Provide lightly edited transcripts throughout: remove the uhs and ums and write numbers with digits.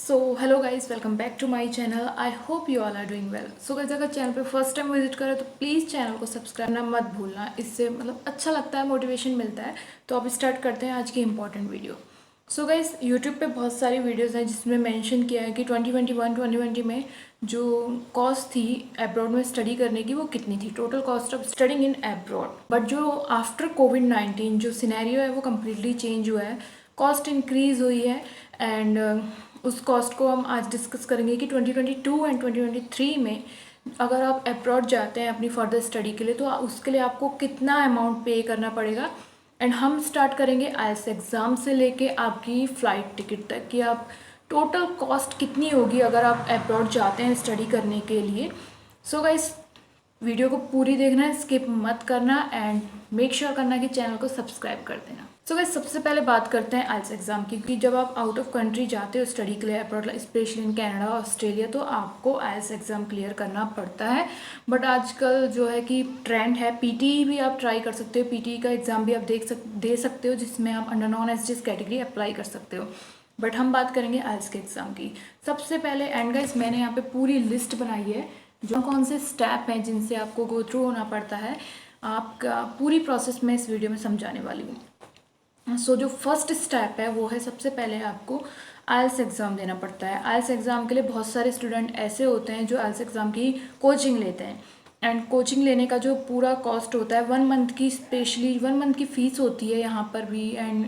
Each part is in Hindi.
So hello guys, welcome back to my channel. I hope you all are doing well. So guys, अगर चैनल पे फर्स्ट टाइम विजिट करें तो प्लीज़ चैनल को सब्सक्राइब करना मत भूलना। इससे अच्छा लगता है, मोटिवेशन मिलता है। तो अब स्टार्ट करते हैं आज की important video. So guys, YouTube पे बहुत सारी वीडियोज़ हैं जिसमें मेंशन किया है कि 2021-2020 में जो कॉस्ट थी अब्रॉड में स्टडी करने की वो कितनी थी, total cost of studying in abroad. But जो आफ्टर कोविड-19 जो सिनेरियो है वो कम्प्लीटली चेंज हुआ है, कॉस्ट इंक्रीज़ हुई है। एंड उस कॉस्ट को हम आज डिस्कस करेंगे कि 2022 एंड 2023 में अगर आप अब्रॉड जाते हैं अपनी फर्दर स्टडी के लिए तो उसके लिए आपको कितना अमाउंट पे करना पड़ेगा। एंड हम स्टार्ट करेंगे आईएलटीएस एग्ज़ाम से लेके आपकी फ़्लाइट टिकट तक कि आप टोटल कॉस्ट कितनी होगी अगर आप अब्रॉड जाते हैं स्टडी करने के लिए। सो गाइस, वीडियो को पूरी देखना है, स्किप मत करना एंड मेक श्योर करना कि चैनल को सब्सक्राइब कर देना। सो गाइस, सबसे पहले बात करते हैं आईएलटीएस एग्ज़ाम की, क्योंकि जब आप आउट ऑफ कंट्री जाते हो स्टडी के लिए abroad, specially in Canada Australia, तो आपको आईएलटीएस एग्ज़ाम क्लियर करना पड़ता है। बट आजकल जो है कि ट्रेंड है, पीटीई भी आप ट्राई कर सकते हो। पीटीई का एग्ज़ाम भी आप दे सकते हो, जिसमें आप under non SDS category apply कर सकते हो। बट हम बात करेंगे आईएलटीएस के एग्ज़ाम की। सबसे पहले एंड गाइस, मैंने यहाँ पे पूरी लिस्ट बनाई है जो कौन से स्टेप हैं जिनसे आपको गो थ्रू होना पड़ता है। आपका पूरी प्रोसेस मैं इस वीडियो में समझाने वाली हूँ। सो जो फर्स्ट स्टेप है वो है, सबसे पहले आपको आईएलटीएस एग्ज़ाम देना पड़ता है। आईएलटीएस एग्ज़ाम के लिए बहुत सारे स्टूडेंट ऐसे होते हैं जो आईएलटीएस एग्ज़ाम की कोचिंग लेते हैं। एंड कोचिंग लेने का जो पूरा कॉस्ट होता है 1 मंथ की, स्पेशली 1 मंथ की फ़ीस होती है यहाँ पर भी। And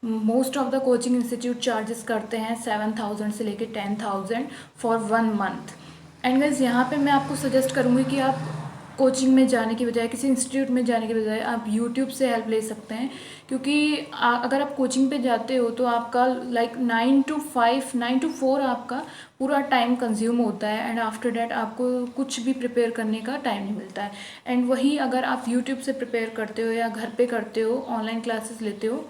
most of the coaching institute charges करते हैं 7,000 से लेके 10,000 फॉर 1 मंथ। एंड गाइस, यहाँ पे मैं आपको सजेस्ट करूँगी कि आप कोचिंग में जाने की बजाय, किसी इंस्टीट्यूट में जाने के बजाय आप यूट्यूब से हेल्प ले सकते हैं। क्योंकि अगर आप कोचिंग पे जाते हो तो आपका लाइक 9 to 4 आपका पूरा टाइम कंज्यूम होता है। एंड आफ्टर डैट आपको कुछ भी प्रिपेयर करने का टाइम नहीं मिलता है। एंड वही अगर आप यूट्यूब से प्रिपेयर करते हो या घर पे करते हो, ऑनलाइन क्लासेस लेते हो,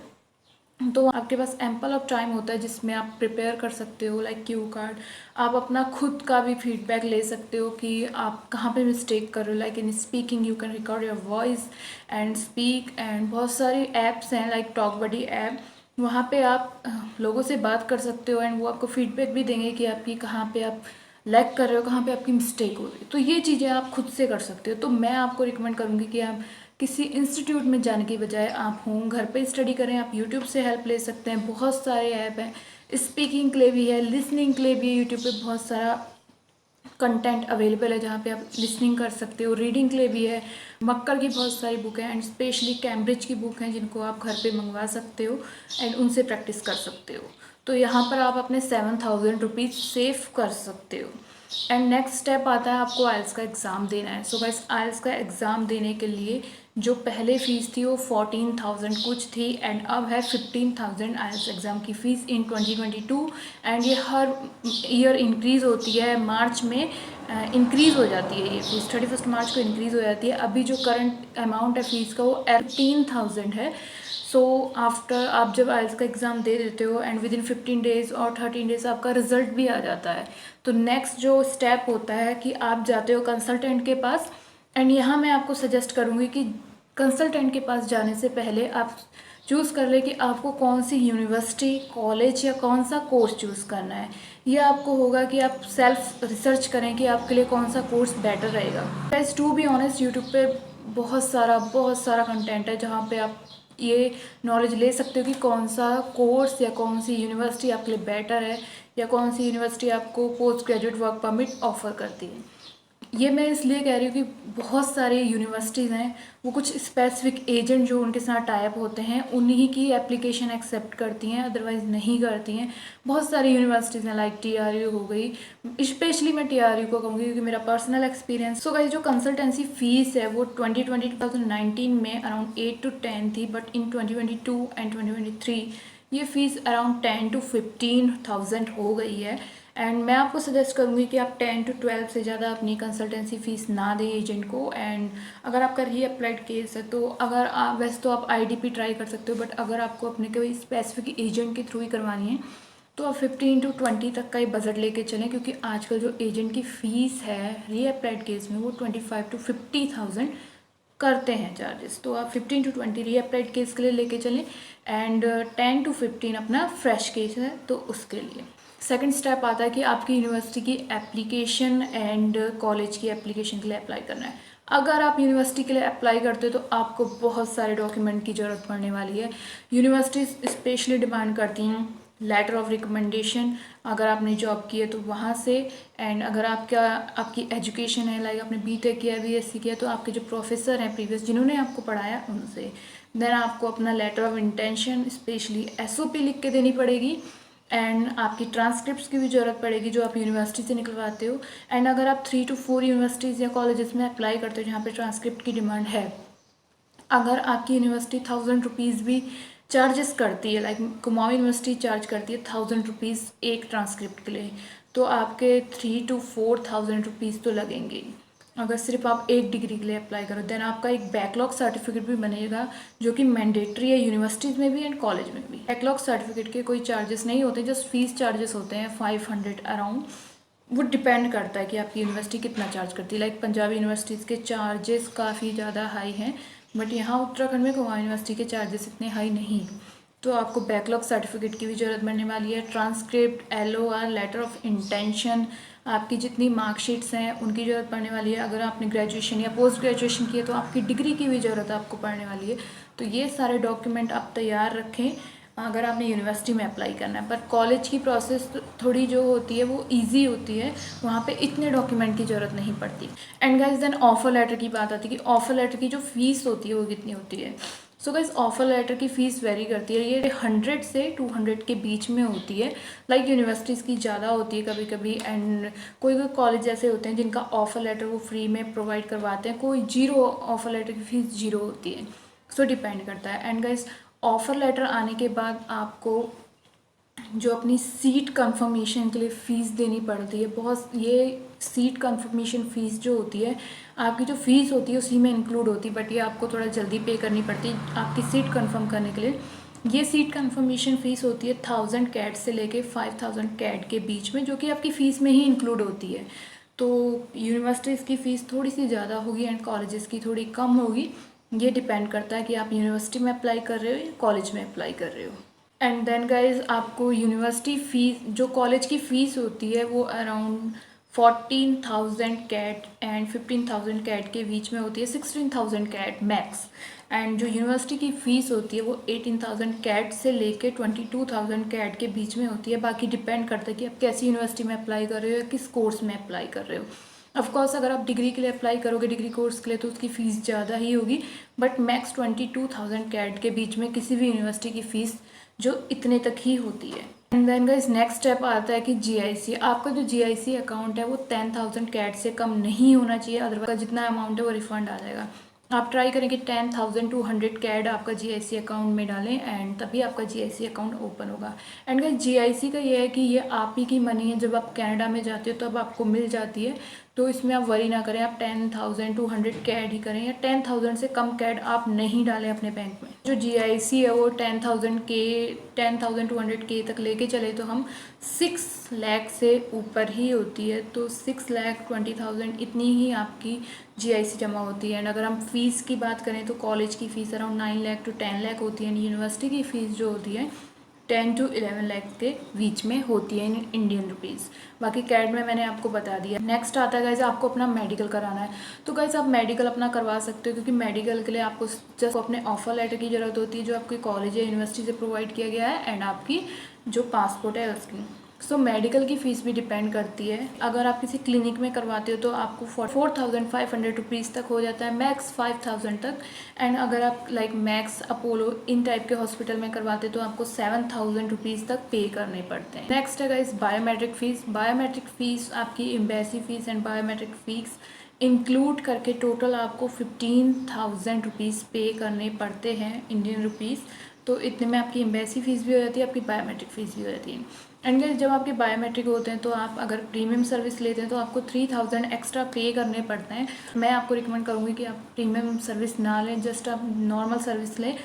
तो आपके पास एम्पल ऑफ टाइम होता है जिसमें आप प्रिपेयर कर सकते हो। लाइक क्यू कार्ड, आप अपना खुद का भी फीडबैक ले सकते हो कि आप कहाँ पे मिस्टेक कर रहे हो। Like in speaking you can record your voice and speak. And बहुत सारी ऐप्स हैं लाइक टॉक बडी ऐप, वहाँ पे आप लोगों से बात कर सकते हो एंड वो आपको फीडबैक भी देंगे कि आपकी कहाँ पे आप लैग कर रहे हो, कहाँ पे आपकी मिस्टेक हो रही है। तो ये चीज़ें आप खुद से कर सकते हो। तो मैं आपको रिकमेंड करूँगी कि आप किसी इंस्टीट्यूट में जाने की बजाय आप घर पे स्टडी करें। आप यूट्यूब से हेल्प ले सकते हैं, बहुत सारे ऐप हैं। स्पीकिंग के लिए भी है, लिसनिंग के लिए भी है। यूट्यूब पे बहुत सारा कंटेंट अवेलेबल है जहाँ पे आप लिसनिंग कर सकते हो। रीडिंग के लिए भी है, मक्कर की बहुत सारी बुक है एंड स्पेशली कैम्ब्रिज की बुक हैं जिनको आप घर पे मंगवा सकते हो एंड उनसे प्रैक्टिस कर सकते हो। तो यहाँ पर आप अपने 7,000 रुपीज़ सेव कर सकते हो। एंड नेक्स्ट स्टेप आता है, आपको आईएलटीएस का एग्ज़ाम देना है। सो गाइस, आईएलटीएस का एग्ज़ाम देने के लिए जो पहले फ़ीस थी वो 14,000 कुछ थी एंड अब है 15,000 आईएलटीएस एग्ज़ाम की फ़ीस इन 2022। एंड ये हर ईयर इंक्रीज़ होती है, मार्च में इंक्रीज़ हो जाती है ये फीस, 31 मार्च को इंक्रीज़ हो जाती है। अभी जो करंट अमाउंट है फ़ीस का वो 15,000 है। सो आफ्टर आप जब आईएलटीएस का एग्ज़ाम दे देते हो एंड विद इन 15 डेज़ और 13 डेज़ आपका रिज़ल्ट भी आ जाता है, तो नेक्स्ट जो स्टेप होता है कि आप जाते हो कंसल्टेंट के पास। एंड यहाँ मैं आपको सजेस्ट करूँगी कि कंसल्टेंट के पास जाने से पहले आप चूज़ कर ले कि आपको कौन सी यूनिवर्सिटी, कॉलेज या कौन सा कोर्स चूज़ करना है। यह आपको होगा कि आप सेल्फ रिसर्च करें कि आपके लिए कौन सा कोर्स बेटर रहेगा। Guys, to be honest, YouTube पे बहुत सारा कंटेंट है जहाँ पे आप ये नॉलेज ले सकते हो कि कौन सा कोर्स या कौन सी यूनिवर्सिटी आपके लिए बेटर है या कौन सी यूनिवर्सिटी आपको post graduate work permit offer करती है। ये मैं इसलिए कह रही हूँ कि बहुत सारे यूनिवर्सिटीज़ हैं, वो कुछ स्पेसिफिक एजेंट जो उनके साथ टाइप होते हैं उन्हीं की एप्लीकेशन एक्सेप्ट करती हैं, अदरवाइज़ नहीं करती हैं। बहुत सारी यूनिवर्सिटीज़ हैं लाइक टीआरयू हो गई, स्पेशली मैं टीआरयू को कहूँगी क्योंकि मेरा पर्सनल एक्सपीरियंस। सो गाइस, जो कंसल्टेंसी फ़ीस है वो 2019 में अराउंड 8 to 10 थी, बट इन 2022 एंड 2023 ये फ़ीस अराउंड 10 to 15,000 हो गई है। एंड मैं आपको सजेस्ट करूँगी कि आप 10 to 12 से ज़्यादा अपनी कंसल्टेंसी फ़ीस ना दें एजेंट को। एंड अगर आपका री अप्लाइड केस है तो अगर आप वैसे तो आप आईडीपी ट्राई कर सकते हो, बट अगर आपको अपने कोई स्पेसिफिक एजेंट के थ्रू ही करवानी है तो आप 15 to 20 तक का ही बजट लेके चलें, क्योंकि आजकल जो एजेंट की फ़ीस है री अप्लाइड केस में वो 25 to 50,000 करते हैं चार्जेस। तो आप 15 to 20 री अप्लाइड केस के लिए लेके चलें एंड 10 to 15 अपना फ्रेश केस है तो उसके लिए। सेकंड स्टेप आता है कि आपकी यूनिवर्सिटी की एप्लीकेशन एंड कॉलेज की एप्लीकेशन के लिए अप्लाई करना है। अगर आप यूनिवर्सिटी के लिए अप्लाई करते हो तो आपको बहुत सारे डॉक्यूमेंट की ज़रूरत पड़ने वाली है। यूनिवर्सिटीज़ स्पेशली डिमांड करती हैं लेटर ऑफ रिकमेंडेशन, अगर आपने जॉब की है तो वहाँ से, एंड अगर आपकी एजुकेशन है, लाइक आपने बीटेक किया, बीएससी किया, तो आपके जो प्रोफेसर हैं प्रीवियस जिन्होंने आपको पढ़ाया उनसे। देन आपको अपना letter of intention specially SOP लिख के देनी पड़ेगी, एंड आपकी ट्रांसक्रिप्ट्स की भी ज़रूरत पड़ेगी जो आप यूनिवर्सिटी से निकलवाते हो। एंड अगर आप 3 to 4 यूनिवर्सिटीज़ या कॉलेजेस में अप्लाई करते हो जहाँ पे ट्रांसक्रिप्ट की डिमांड है, अगर आपकी यूनिवर्सिटी 1000 रुपीज़ भी चार्जेस करती है, लाइक कुमाऊं यूनिवर्सिटी चार्ज करती है 1000 रुपीज़ एक ट्रांसक्रिप्ट के लिए, तो आपके 3 to 4 thousand रुपीज़ तो लगेंगे अगर सिर्फ आप एक डिग्री के लिए अप्लाई करो। देन आपका एक बैकलॉग सर्टिफिकेट भी बनेगा जो कि मैंडेटरी है यूनिवर्सिटीज़ में भी एंड कॉलेज में भी। बैकलॉग सर्टिफिकेट के कोई चार्जेस नहीं होते, जस्ट फीस चार्जेस होते हैं 500 अराउंड। वो डिपेंड करता है कि आपकी यूनिवर्सिटी कितना चार्ज करती है। लाइक पंजाबी यूनिवर्सिटीज़ के चार्जेस काफ़ी ज़्यादा हाई हैं, बट यहाँ उत्तराखंड में कुमाऊं यूनिवर्सिटी के चार्जेस इतने हाई नहीं। तो आपको बैकलॉग सर्टिफिकेट की भी ज़रूरत पड़ने वाली है, transcript, LOR, letter of intention, आपकी जितनी मार्कशीट्स हैं उनकी ज़रूरत पड़ने वाली है। अगर आपने ग्रेजुएशन या पोस्ट ग्रेजुएशन की है तो आपकी डिग्री की भी ज़रूरत आपको पड़ने वाली है। तो ये सारे डॉक्यूमेंट आप तैयार रखें अगर आपने यूनिवर्सिटी में अप्लाई करना है। पर कॉलेज की प्रोसेस थोड़ी जो होती है वो इजी होती है, वहाँ पे इतने डॉक्यूमेंट की ज़रूरत नहीं पड़ती। And guys then offer letter की बात आती है कि ऑफर लेटर की जो फीस होती है वो कितनी होती है। सो गाइस ऑफर लेटर की फ़ीस वेरी करती है, ये 100 से 200 के बीच में होती है। लाइक यूनिवर्सिटीज़ की ज़्यादा होती है कभी कभी, एंड कोई कोई कॉलेज ऐसे होते हैं जिनका ऑफर लेटर वो फ्री में प्रोवाइड करवाते हैं, कोई जीरो ऑफर लेटर की फ़ीस जीरो होती है। सो डिपेंड करता है। एंड गाइस ऑफर लेटर आने के बाद आपको जो अपनी सीट कंफर्मेशन के लिए फ़ीस देनी पड़ती है बहुत। ये सीट कंफर्मेशन फ़ीस जो होती है आपकी जो फ़ीस होती है उसी में इंक्लूड होती है, बट ये आपको थोड़ा जल्दी पे करनी पड़ती है आपकी सीट कंफर्म करने के लिए। ये सीट कंफर्मेशन फ़ीस होती है 1000 कैट से लेके 5000 कैट के बीच में, जो कि आपकी फ़ीस में ही इंक्लूड होती है। तो यूनिवर्सिटीज़ की फ़ीस थोड़ी सी ज़्यादा होगी एंड कॉलेजेस की थोड़ी कम होगी। ये डिपेंड करता है कि आप यूनिवर्सिटी में अप्लाई कर रहे हो या कॉलेज में अप्लाई कर रहे हो। एंड देन गाइज आपको यूनिवर्सिटी फ़ीस, जो कॉलेज की फ़ीस होती है वो अराउंड 14,000 कैट एंड 15,000 कैट के बीच में होती है, 16,000 कैट मैक्स। एंड जो यूनिवर्सिटी की फ़ीस होती है वो 18,000 कैट से लेके 22,000 कैट के बीच में होती है। बाकी डिपेंड करता है कि आप कैसी यूनिवर्सिटी में अप्लाई कर रहे हो या किस कोर्स में अप्लाई कर रहे हो। ऑफकोर्स अगर आप डिग्री के लिए अप्लाई करोगे, डिग्री कोर्स के लिए, तो उसकी फ़ीस ज़्यादा ही होगी, बट मैक्स 22,000 कैट के बीच में किसी भी यूनिवर्सिटी की फ़ीस जो इतने तक ही होती है। And then guys next step आता है कि GIC, आपका जो GIC अकाउंट है वो 10,000 कैट से कम नहीं होना चाहिए, अदरवाइज जितना अमाउंट है वो रिफंड आ जाएगा। आप ट्राई करें कि 10,200 कैड आपका GIC अकाउंट में डालें एंड तभी आपका GIC अकाउंट ओपन होगा। एंड गाइस GIC का ये है कि ये आप ही की मनी है, जब आप कनाडा में जाते हो तब आपको मिल जाती है, तो इसमें आप वरी ना करें, आप 10,200 कैड ही करें या 10,000 से कम कैड आप नहीं डालें अपने बैंक में। जो GIC है वो 10,200 के तक लेके चले तो हम 6 लाख से ऊपर ही होती है, तो 6,20,000 इतनी ही आपकी GIC जमा होती है। एंड अगर हम फ़ीस की बात करें तो कॉलेज की fees around 9 lakh to 10 lakh होती है, यूनिवर्सिटी की फ़ीस जो होती है 10 to 11 लाख के बीच में होती है इन इंडियन रुपीज़। बाकी कैड में मैंने आपको बता दिया। नेक्स्ट आता है गाइज आपको अपना मेडिकल कराना है, तो गाइज आप मेडिकल अपना करवा सकते हो, क्योंकि मेडिकल के लिए आपको जस्ट अपने ऑफर लेटर की ज़रूरत होती है जो आपके कॉलेज या यूनिवर्सिटी से प्रोवाइड किया गया है, एंड आपकी जो पासपोर्ट है उसकी। सो मेडिकल की फ़ीस भी डिपेंड करती है। अगर आप किसी क्लिनिक में करवाते हो तो आपको 4,500 रुपीज़ तक हो जाता है, मैक्स 5,000 तक। एंड अगर आप लाइक मैक्स, अपोलो इन टाइप के हॉस्पिटल में करवाते हो तो आपको 7,000 रुपीज़ तक पे करने पड़ते हैं। नेक्स्ट है guys biometric fees. Biometric fees आपकी embassy fees and biometric fees include करके टोटल आपको 15,000 रुपीज़ पे करने पड़ते हैं इंडियन रुपीज़। तो इतने में आपकी एम्बेसी फ़ीस भी हो जाती है, आपकी बायोमेट्रिक फ़ीस भी हो जाती है। एंड गाइस जब आपके बायोमेट्रिक होते हैं तो आप अगर प्रीमियम सर्विस लेते हैं तो आपको 3,000 एक्स्ट्रा पे करने पड़ते हैं। मैं आपको रिकमेंड करूँगी कि आप प्रीमियम सर्विस ना लें, जस्ट आप नॉर्मल सर्विस लें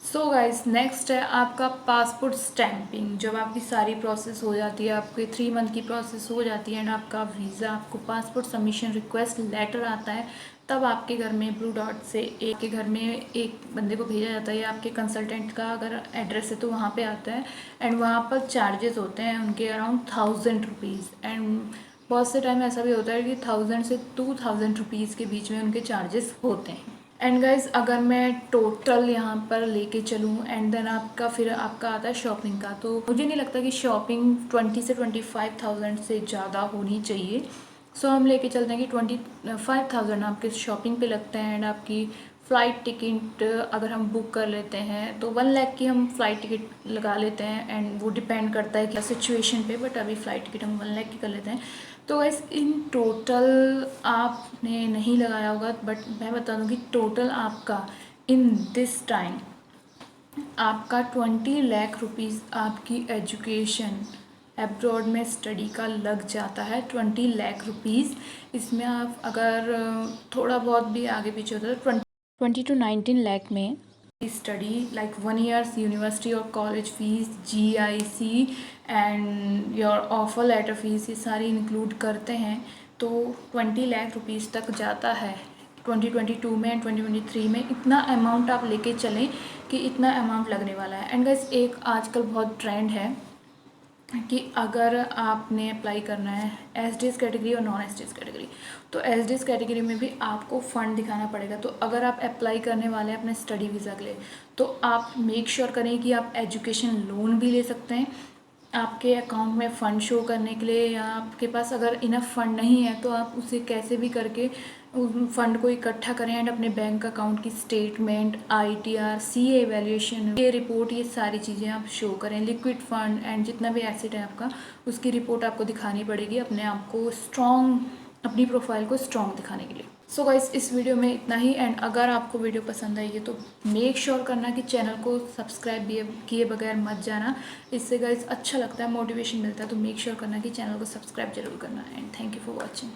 सो गाइस नेक्स्ट है आपका पासपोर्ट स्टैंपिंग। जब आपकी सारी प्रोसेस हो जाती है, आपके 3 मंथ की प्रोसेस हो जाती है एंड आपका वीज़ा, आपको पासपोर्ट सबमिशन रिक्वेस्ट लेटर आता है, तब आपके घर में ब्लू डॉट से एक के घर में एक बंदे को भेजा जाता है, या आपके कंसल्टेंट का अगर एड्रेस है तो वहाँ पे आता है। एंड वहाँ पर चार्जेस होते हैं उनके अराउंड 1000 रुपीज़। एंड बहुत से टाइम ऐसा भी होता है कि 1000 से 2000 रुपीज़ के बीच में उनके चार्जेस होते हैं। एंड गाइज अगर मैं टोटल यहाँ पर लेके चलूँ एंड देन आपका फिर आपका आता है शॉपिंग का, तो मुझे नहीं लगता कि शॉपिंग 20 से 25,000 से ज़्यादा होनी चाहिए। सो हम लेके चलते हैं कि 25,000 आपके शॉपिंग पे लगते हैं। एंड आपकी फ़्लाइट टिकट अगर हम बुक कर लेते हैं तो 1 लाख की हम फ़्लाइट टिकट लगा लेते हैं। एंड वो डिपेंड करता है कि सिचुएशन पे, बट अभी फ़्लाइट टिकट हम 1 लाख की कर लेते हैं। तो वैसे इन टोटल आपने नहीं लगाया होगा, बट मैं बता दूं कि टोटल आपका इन दिस टाइम आपका 20 लाख रुपीज़ आपकी एजुकेशन एब्रॉड में स्टडी का लग जाता है। 20 लाख रुपीज़ इसमें आप अगर थोड़ा बहुत भी आगे पीछे होता है तो 20 to 19 लाख में स्टडी लाइक 1 years यूनिवर्सिटी और college fees, GIC and your offer letter fees, ये सारी इंक्लूड करते हैं तो 20 लाख रुपीज़ तक जाता है 2022 में एंड 2023 में। इतना अमाउंट आप लेके चलें कि इतना अमाउंट लगने वाला है। एंड गाइस एक आजकल बहुत ट्रेंड है कि अगर आपने अप्लाई करना है SDS कैटेगरी और नॉन SDS कैटेगरी, तो SDS कैटेगरी में भी आपको फ़ंड दिखाना पड़ेगा। तो अगर आप अप्लाई करने वाले हैं अपने स्टडी वीज़ा के लिए, तो आप मेक श्योर करें कि आप एजुकेशन लोन भी ले सकते हैं आपके अकाउंट में फ़ंड शो करने के लिए, या आपके पास अगर इनफ फ़ंड नहीं है तो आप उसे कैसे भी करके उस फंड को इकट्ठा करें एंड अपने बैंक अकाउंट की स्टेटमेंट, ITR, CA वैल्यूएशन, ये रिपोर्ट, ये सारी चीज़ें आप शो करें। लिक्विड फंड एंड जितना भी एसेट है आपका, उसकी रिपोर्ट आपको दिखानी पड़ेगी अपने आप को स्ट्रॉन्ग, अपनी प्रोफाइल को स्ट्रॉन्ग दिखाने के लिए। सो गाइस इस वीडियो में इतना ही। एंड अगर आपको वीडियो पसंद आई है तो मेक श्योर करना कि चैनल को सब्सक्राइब भी किए बगैर मत जाना। इससे गाइस अच्छा लगता है, मोटिवेशन मिलता है, तो मेक श्योर करना कि चैनल को सब्सक्राइब जरूर करना। And thank you for watching.